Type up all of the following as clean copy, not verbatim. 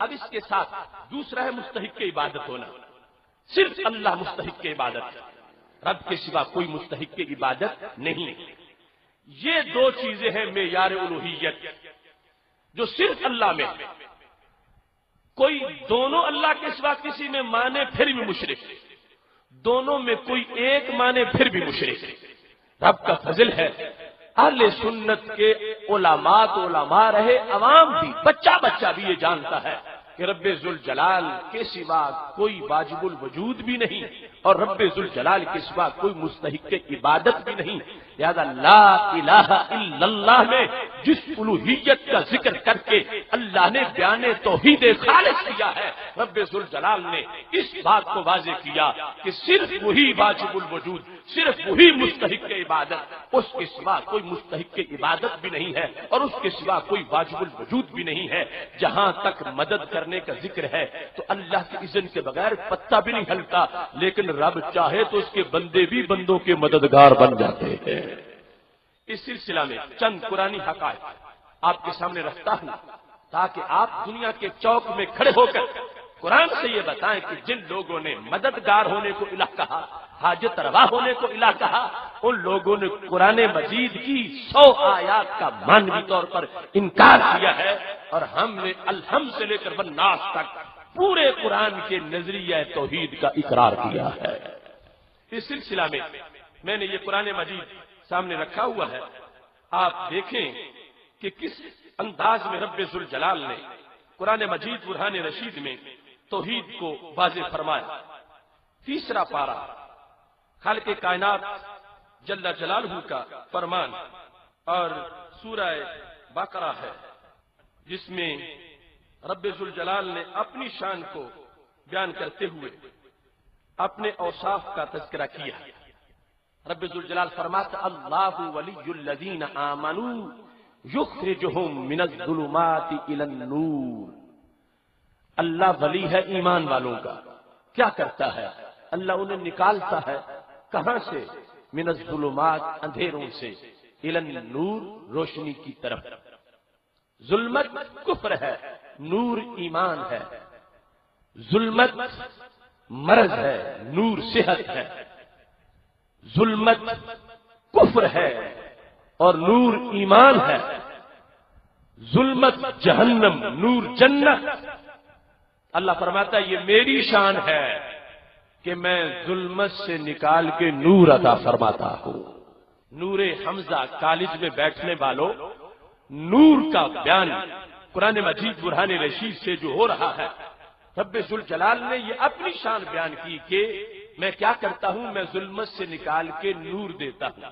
اب اس کے ساتھ دوسرا ہے مستحق کی عبادت ہونا. صرف اللہ مستحق کی عبادت، رب کے سوا کوئی مستحق کی عبادت نہیں. یہ دو چیزیں ہیں معیار الوہیت جو صرف اللہ میں. کوئی دونوں اللہ کے سوا کسی میں مانے پھر بھی مشرک، دونوں میں کوئی ایک مانے پھر بھی مشرک. رب کا فضل ہے اہل سنت کے علماء تو علماء رہے، عوام بھی، بچہ بھی یہ جانتا ہے کہ رب ذوالجلال کے سوا کوئی واجب الوجود بھی نہیں اور رب ذوالجلال کے سوا کوئی مستحق عبادت بھی نہیں. لہذا لا الہ الا اللہ میں جس الوہیت کا ذکر کر کے اللہ نے بیان توحید خالص کیا ہے، رب ذوالجلال نے اس بات کو واضح کیا کہ صرف وہی واجب الوجود، صرف وہی مستحق عبادت، اس کے سوا کوئی مستحق عبادت بھی نہیں ہے اور اس کے سوا کوئی واجب الوجود بھی نہیں ہے. جہاں تک مدد کرنے کا ذکر ہے تو اللہ کے اذن کے بغیر پتا بھی نہیں ہلتا، لیکن رب چاہے تو اس کے بندے بھی بندوں کے مددگار بن جاتے ہیں. اس سلسلہ میں چند قرآنی حقائق آپ کے سامنے رکھتا ہوں تاکہ آپ دنیا کے چوک میں کھڑے ہو کر قرآن سے یہ بتائیں کہ جن لوگوں نے مددگار ہونے کو الہ کہا، حاجت روا ہونے کو الہ کہا، ان لوگوں نے قرآن مجید کی 100 آیات کا مانوی طور پر انکار کیا ہے، اور ہم نے الحمد سے لے کر والناس تک پورے قرآن کے نظریہ توحید کا اقرار کیا ہے. اس سلسلہ میں نے یہ قرآن مجید سامنے رکھا ہوا ہے. آپ دیکھیں کہ کس انداز میں رب ذوالجلال نے قرآن مجید برہان رشید میں توحید کو واضح فرمایا. تیسرا پارہ خالق کائنات جل جلالہ کا فرمان اور سورہ بقرہ ہے جس میں رب ذوالجلال نے اپنی شان کو بیان کرتے ہوئے اپنے اوصاف کا تذکرہ کیا. رب ذوالجلال فرماتا اللہ ولی الذین آمنوا یخرجہم من الظلمات الی النور. اللہ ولی ہے ایمان والوں کا. کیا کرتا ہے؟ اللہ انہیں نکالتا ہے کہاں سے؟ من الظلمات اندھیروں سے، الی النور روشنی کی طرف. ظلمت کفر ہے، نور ایمان ہے. ظلمت مرض ہے، نور صحت ہے. ظلمت کفر ہے اور نور ایمان ہے. ظلمت جہنم، نور جنت. اللہ فرماتا ہے یہ میری شان ہے کہ میں ظلمت سے نکال کے نور عطا فرماتا ہوں. نور حمزہ کالج میں بیٹھنے والوں، نور کا بیان قرآن مجید برہان رشید سے جو ہو رہا ہے، رب ذوالجلال نے یہ اپنی شان بیان کی کہ میں کیا کرتا ہوں، میں ظلمت سے نکال کے نور دیتا ہوں.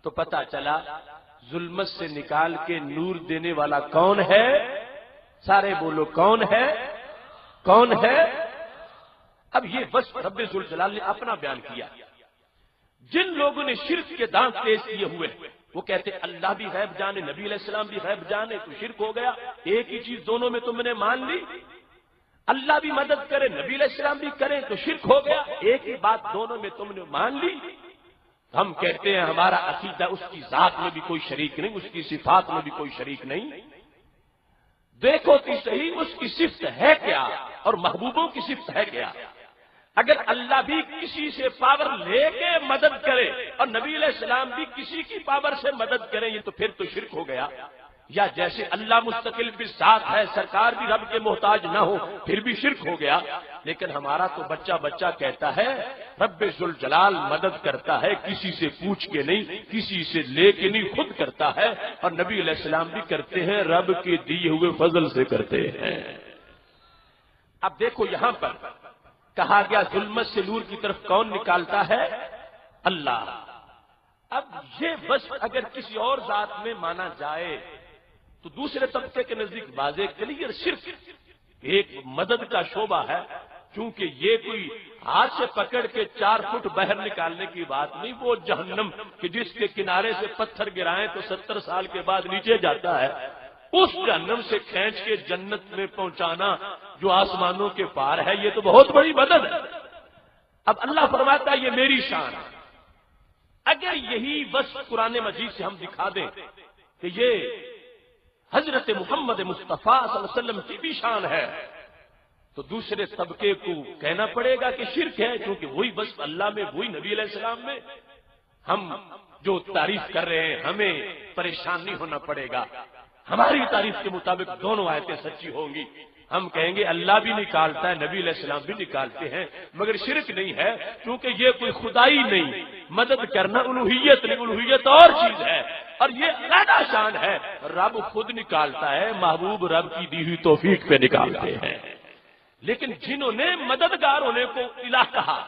تو پتا چلا ظلمت سے نکال کے نور دینے والا کون ہے؟ سارے بولو کون ہے؟ کون ہے؟ اب یہ وصف رب ذوالجلال نے اپنا بیان کیا. جن لوگوں نے شرک کے دانت تیز کیے ہوئے وہ کہتے اللہ بھی غیب جانے، نبی علیہ السلام بھی غیب جانے، تو شرک ہو گیا. ایک ہی چیز دونوں میں تم نے مان لی. اللہ بھی مدد کرے، نبی علیہ السلام بھی کرے تو شرک ہو گیا. ایک ہی بات دونوں میں تم نے مان لی. ہم کہتے ہیں ہمارا عقیدہ اس کی ذات میں بھی کوئی شریک نہیں، اس کی صفات میں بھی کوئی شریک نہیں. دیکھو کہ صحیح اس کی صفت ہے کیا اور محبوبوں کی صفت ہے کیا. اگر اللہ بھی کسی سے پاور لے کے مدد کرے اور نبی علیہ السلام بھی کسی کی پاور سے مدد کریں یہ تو پھر تو شرک ہو گیا. یا جیسے اللہ مستقل بھی ساتھ ہے، سرکار بھی رب کے محتاج نہ ہو، پھر بھی شرک ہو گیا. لیکن ہمارا تو بچہ کہتا ہے رب ذوالجلال مدد کرتا ہے کسی سے پوچھ کے نہیں، کسی سے لے کے نہیں، خود کرتا ہے. اور نبی علیہ السلام بھی کرتے ہیں، رب کے دیے ہوئے فضل سے کرتے ہیں. اب دیکھو یہاں پر کہا گیا ظلمت سے نور کی طرف کون نکالتا ہے؟ اللہ. اب یہ وصف اگر کسی اور ذات میں مانا جائے تو دوسرے طبقے کے نزدیک واضح کلیئر شرک. ایک مدد کا شعبہ ہے، چونکہ یہ کوئی ہاتھ سے پکڑ کے 4 فٹ باہر نکالنے کی بات نہیں. وہ جہنم کہ جس کے کنارے سے پتھر گرائیں تو 70 سال کے بعد نیچے جاتا ہے، اس جہنم سے کھینچ کے جنت میں پہنچانا جو آسمانوں کے پار ہے، یہ تو بہت بڑی مدد ہے. اب اللہ فرماتا ہے یہ میری شان ہے. اگر یہی وصف قرآن مجید سے ہم دکھا دیں کہ یہ حضرت محمد مصطفیٰ صلی اللہ علیہ وسلم کی بھی شان ہے تو دوسرے طبقے کو کہنا پڑے گا کہ شرک ہے، کیونکہ وہی بس اللہ میں، وہی نبی علیہ السلام میں. ہم جو تعریف کر رہے ہیں ہمیں پریشان نہیں ہونا پڑے گا، ہماری تعریف کے مطابق دونوں آیتیں سچی ہوں گی. ہم کہیں گے اللہ بھی نکالتا ہے، نبی علیہ السلام بھی نکالتے ہیں، مگر شرک نہیں ہے، کیونکہ یہ کوئی خدائی نہیں، مدد کرنا الوہیت نہیں، الوہیت اور چیز ہے، اور یہ علیحدہ شان ہے. رب خود نکالتا ہے، محبوب رب کی دی ہوئی توفیق پہ نکالتے ہیں. لیکن جنہوں نے مددگار ہونے کو الہ کہا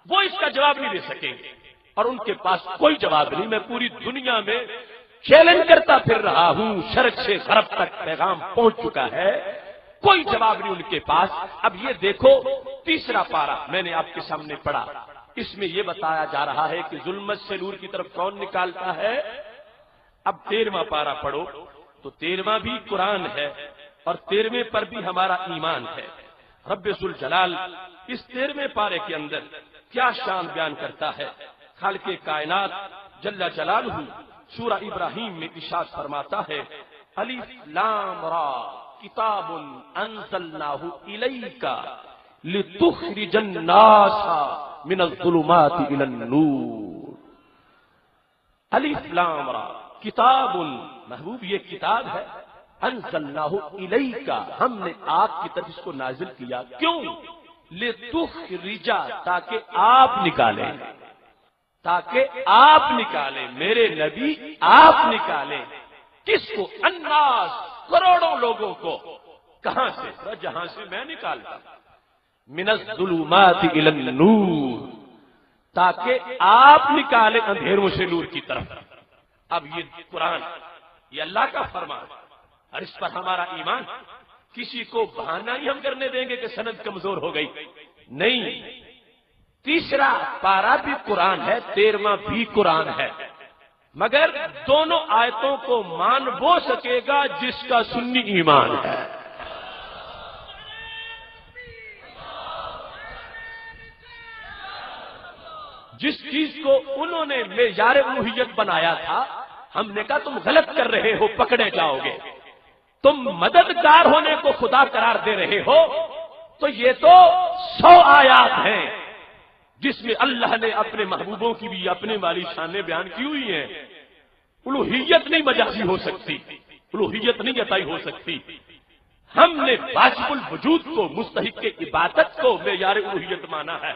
وہ اس کا جواب نہیں دے سکیں گے، اور ان کے پاس کوئی جواب نہیں. میں پوری دنیا میں چیلنج کرتا پھر رہا ہوں، شرق سے غرب تک پیغام پہنچ چکا ہے، کوئی جواب نہیں ان کے پاس. اب یہ دیکھو تیسرا پارہ میں نے آپ کے سامنے پڑھا، اس میں یہ بتایا جا رہا ہے کہ ظلمت سے نور کی طرف کون نکالتا ہے. اب 13واں پارہ پڑھو تو 13واں بھی قرآن ہے اور 13ویں پر بھی ہمارا ایمان ہے. رب ذوالجلال اس 13ویں پارے کے اندر کیا شان بیان کرتا ہے. خالق کائنات جل جلالہ سورہ ابراہیم میں ارشاد فرماتا ہے، الف لام را کتاب انزلناہ الیک لتخرج الناس من الظلمات الی النور. الف لام را کتاب، محبوب یہ کتاب ہے، انزلناہ الیک، ہم نے آپ کی طرف اس کو نازل کیا. کیوں؟ لتخرج، تاکہ آپ نکالیں، تاکہ آپ نکالیں، میرے نبی آپ نکالیں. کس کو؟ الناس، کروڑوں لوگوں کو. کہاں سے؟ جہاں سے میں نکالتا، من الظلمات الی النور، تاکہ آپ نکالیں اندھیروں سے نور کی طرف. اب یہ قرآن، یہ اللہ کا فرمان، اور اس پر ہمارا ایمان. کسی کو بہانہ ہی ہم کرنے دیں گے کہ سند کمزور ہو گئی؟ نہیں. تیسرا پارہ بھی قرآن ہے، 13واں بھی قرآن ہے، مگر دونوں آیتوں کو مان وہ سکے گا جس کا سنی ایمان ہے. جس چیز کو انہوں نے معیار الوہیت بنایا تھا، ہم نے کہا تم غلط کر رہے ہو، پکڑے جاؤ گے. تم مددگار ہونے کو خدا قرار دے رہے ہو، تو یہ تو 100 آیات ہیں جس میں اللہ نے اپنے محبوبوں کی بھی اپنے والی شانیں بیان کی ہوئی ہیں. الوہیت نہیں مجازی ہو سکتی، الوہیت نہیں عطائی ہو سکتی. ہم نے واجب الوجود کو، مستحق عبادت کو معیار الوہیت مانا ہے.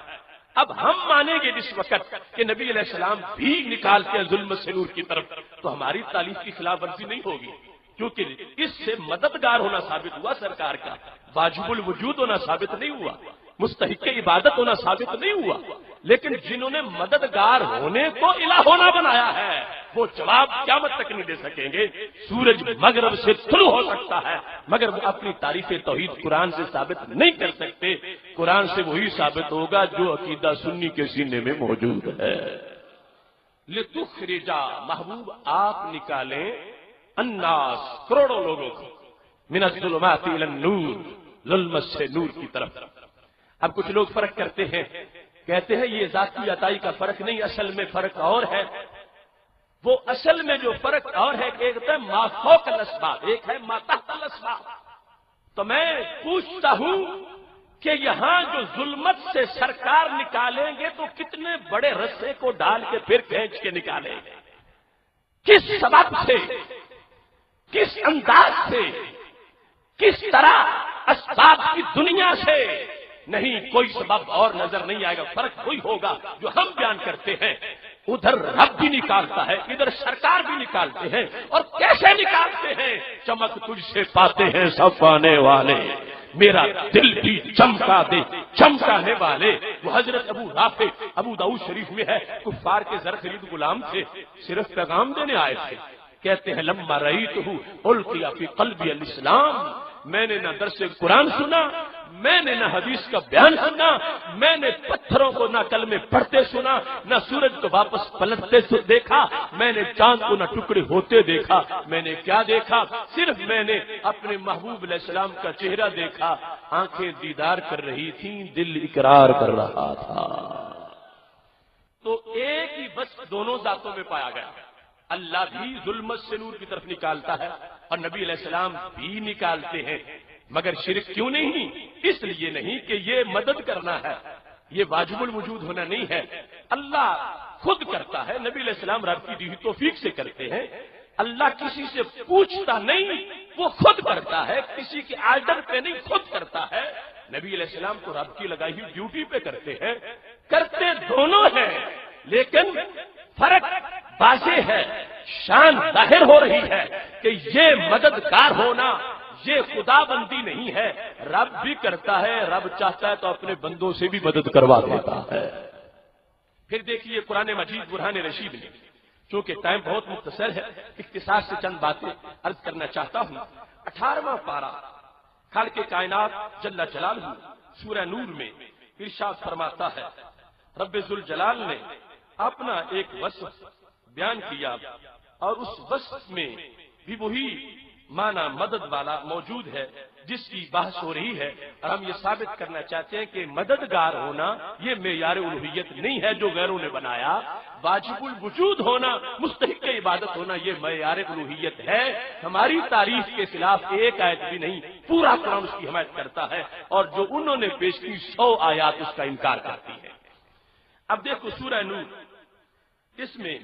اب ہم مانیں گے جس وقت کہ نبی علیہ السلام بھی نکالتے ہیں ظلم سے نور کی طرف، تو ہماری تعلیف کی خلاف ورزی نہیں ہوگی، کیونکہ اس سے مددگار ہونا ثابت ہوا سرکار کا، واجب الوجود ہونا ثابت نہیں ہوا، مستحق عبادت ہونا ثابت نہیں ہوا. لیکن جنہوں نے مددگار ہونے کو الہ ہونا بنایا ہے وہ جواب قیامت تک نہیں دے سکیں گے. سورج مغرب سے طلوع ہو سکتا ہے مگر وہ اپنی تعریف توحید قرآن سے ثابت نہیں کر سکتے. قرآن سے وہی ثابت ہوگا جو عقیدہ سنی کے سینے میں موجود ہے. لتخرج، محبوب آپ نکالیں، الناس، کروڑوں لوگوں کو، من الظلمات الی النور، ظلمت سے نور کی طرف. اب کچھ لوگ فرق کرتے ہیں، کہتے ہیں یہ ذاتی عطائی کا فرق نہیں، اصل میں فرق اور ہے. وہ اصل میں جو فرق اور ہے کہ ایک ہے ما فوق الاسباب، ایک ہے ما تحت الاسباب. تو میں پوچھتا ہوں کہ یہاں جو ظلمت سے سرکار نکالیں گے تو کتنے بڑے رسے کو ڈال کے پھر کھینچ کے نکالیں گے، کس سبب سے، کس انداز سے، کس طرح؟ اسباب کی دنیا سے نہیں، کوئی سبب اور نظر نہیں آئے گا. فرق وہی ہوگا جو ہم بیان کرتے ہیں. ادھر رب بھی نکالتا ہے، ادھر سرکار بھی نکالتے ہیں. اور کیسے نکالتے ہیں؟ چمک تجھ سے پاتے ہیں سب پانے والے، میرا دل بھی چمکا دے چمکانے والے. وہ حضرت ابو رافع، ابو داؤد شریف میں ہے، کفار کے زر خرید غلام تھے، صرف پیغام دینے آئے تھے. کہتے ہیں لما رأیتہ القی فی قلبی الاسلام، میں نے نہ درس قرآن سنا، میں نے نہ حدیث کا بیان سنا، میں نے پتھروں کو نہ کلمے پڑھتے سنا، نہ سورج کو واپس پلٹتے دیکھا، میں نے چاند کو نہ ٹکڑے ہوتے دیکھا. میں نے کیا دیکھا؟ صرف میں نے اپنے محبوب علیہ السلام کا چہرہ دیکھا. آنکھیں دیدار کر رہی تھیں، دل اقرار کر رہا تھا. تو ایک ہی بس دونوں ذاتوں میں پایا گیا. اللہ بھی ظلمت سے نور کی طرف نکالتا ہے اور نبی علیہ السلام بھی نکالتے ہیں، مگر شرک کیوں نہیں؟ اس لیے نہیں کہ یہ مدد کرنا ہے، یہ واجب الوجود ہونا نہیں ہے، اللہ خود کرتا ہے، نبی علیہ السلام رب کی دی ہوئی توفیق سے کرتے ہیں، اللہ کسی سے پوچھتا نہیں، وہ خود کرتا ہے، کسی کے آرڈر پہ نہیں، خود کرتا ہے۔ نبی علیہ السلام تو رب کی لگائی ہوئی ڈیوٹی پہ کرتے ہیں، کرتے دونوں ہیں، لیکن فرق واضح ہے، شان ظاہر ہو رہی ہے کہ یہ مددگار ہونا، یہ خدا بندی نہیں ہے، رب بھی کرتا ہے، رب چاہتا ہے تو اپنے بندوں سے بھی مدد کروا دیتا ہے۔ پھر دیکھیے قرآن مجید برہان رشید میں، چونکہ ٹائم بہت مختصر ہے، اختصار سے چند باتیں عرض کرنا چاہتا ہوں۔ 18واں پارہ خالق کائنات جل جلالہ سورہ نور میں ارشاد فرماتا ہے، رب ذوالجلال نے اپنا ایک وصف بیان کیا اور اس وصف میں بھی وہی معنی مدد والا موجود ہے جس کی بحث ہو رہی ہے، اور ہم یہ ثابت کرنا چاہتے ہیں کہ مددگار ہونا یہ معیار الوہیت نہیں ہے جو غیروں نے بنایا، واجب الوجود ہونا، مستحق عبادت ہونا یہ معیار الوہیت ہے۔ ہماری تعریف کے خلاف ایک آیت بھی نہیں، پورا قرآن اس کی حمایت کرتا ہے، اور جو انہوں نے پیش کی 100 آیات اس کا انکار کرتی ہے۔ اب دیکھو سورہ نور، اس میں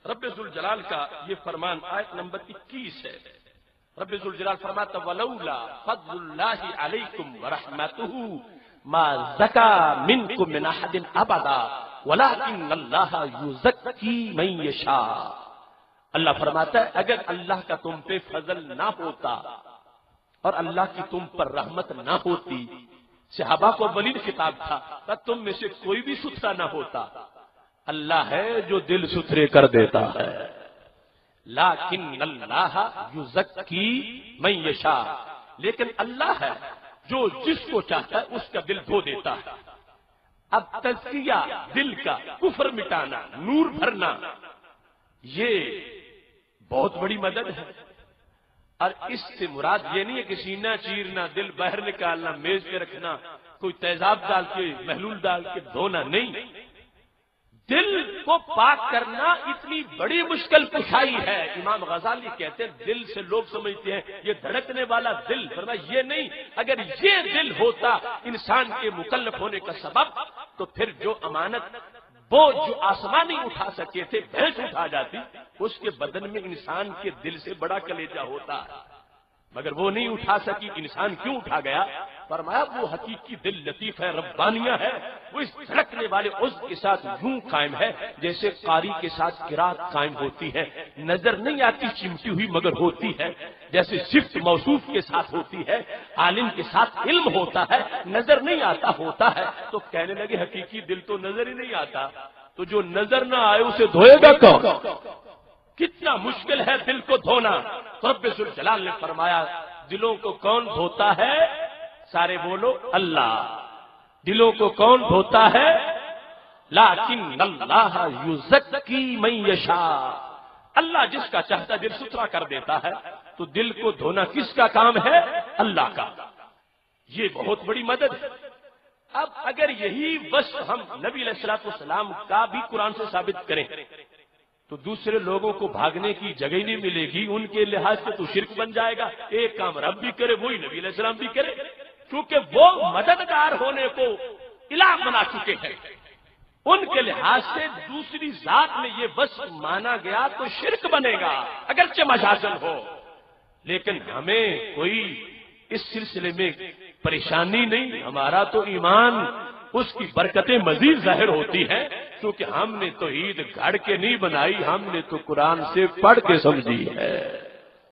رب ذوالجلال کا یہ فرمان آیت نمبر 21 ہے۔ رب ذوالجلال فرماتا ولولا فضل اللہ علیکم ورحمتہ ما زکا منکم من احد ابدا ولکن اللہ یزکی من یشاء۔ اللہ فرماتا ہے اگر اللہ کا تم پہ فضل نہ ہوتا اور اللہ کی تم پر رحمت نہ ہوتی، صحابہ کو بلند خطاب تھا، تم میں سے کوئی بھی ستھرا نہ ہوتا، اللہ ہے جو دل ستھرے کر دیتا ہے، لیکن اللہ یزکی من یشاء، لیکن اللہ ہے جو جس کو چاہتا ہے اس کا دل دھو دیتا ہے۔ اب تزکیہ دل کا، کفر مٹانا، نور بھرنا، یہ بہت بڑی مدد ہے، اور اس سے مراد یہ نہیں ہے کہ سینہ چیرنا، دل باہر نکالنا، میز پہ رکھنا، کوئی تیزاب ڈال کے محلول ڈال کے دھونا نہیں، دل کو پاک کرنا اتنی بڑی مشکل کشائی ہے۔ امام غزالی کہتے ہیں دل سے لوگ سمجھتے ہیں یہ دھڑکنے والا دل، فرمایا یہ نہیں، اگر یہ دل ہوتا انسان کے مکلف ہونے کا سبب تو پھر جو امانت بوجھ جو آسمان نہیں اٹھا سکے تھے بھینس اٹھا جاتی، اس کے بدن میں انسان کے دل سے بڑا کلیجہ ہوتا ہے، مگر وہ نہیں اٹھا سکی، انسان کیوں اٹھا گیا؟ فرمایا وہ حقیقی دل لطیف ہے، ربانیہ ہے، وہ اس دھڑکنے والے عضو کے ساتھ یوں قائم ہے جیسے قاری کے ساتھ قرات قائم ہوتی ہے، نظر نہیں آتی چمٹی ہوئی مگر ہوتی ہے، جیسے صفت موصوف کے ساتھ ہوتی ہے، عالم کے ساتھ علم ہوتا ہے، نظر نہیں آتا ہوتا ہے۔ تو کہنے لگے حقیقی دل تو نظر ہی نہیں آتا، تو جو نظر نہ آئے اسے دھوئے گا کون؟ کتنا مشکل ہے دل کو دھونا۔ رب ذوالجلال نے فرمایا دلوں کو کون دھوتا ہے؟ سارے بولو اللہ۔ دلوں کو کون دھوتا ہے؟ لیکن اللہ یزکی من یشاء، اللہ جس کا چاہتا دل ستھرا کر دیتا ہے۔ تو دل کو دھونا کس کا کام ہے؟ اللہ کا، یہ بہت بڑی مدد ہے۔ اب اگر یہی بس ہم نبی علیہ الصلوۃ والسلام کا بھی قرآن سے ثابت کریں تو دوسرے لوگوں کو بھاگنے کی جگہ نہیں ملے گی، ان کے لحاظ سے تو شرک بن جائے گا، ایک کام رب بھی کرے وہی نبی علیہ السلام بھی کرے، کیونکہ وہ مددگار ہونے کو الہ بنا چکے ہیں، ان کے لحاظ سے دوسری ذات میں یہ بس مانا گیا تو شرک بنے گا اگرچہ مجازن ہو، لیکن ہمیں کوئی اس سلسلے میں پریشانی نہیں، ہمارا تو ایمان اس کی برکتیں مزید ظاہر ہوتی ہیں، کیونکہ ہم نے توحید گھڑ کے نہیں بنائی، ہم نے تو قرآن سے پڑھ کے سمجھی ہے۔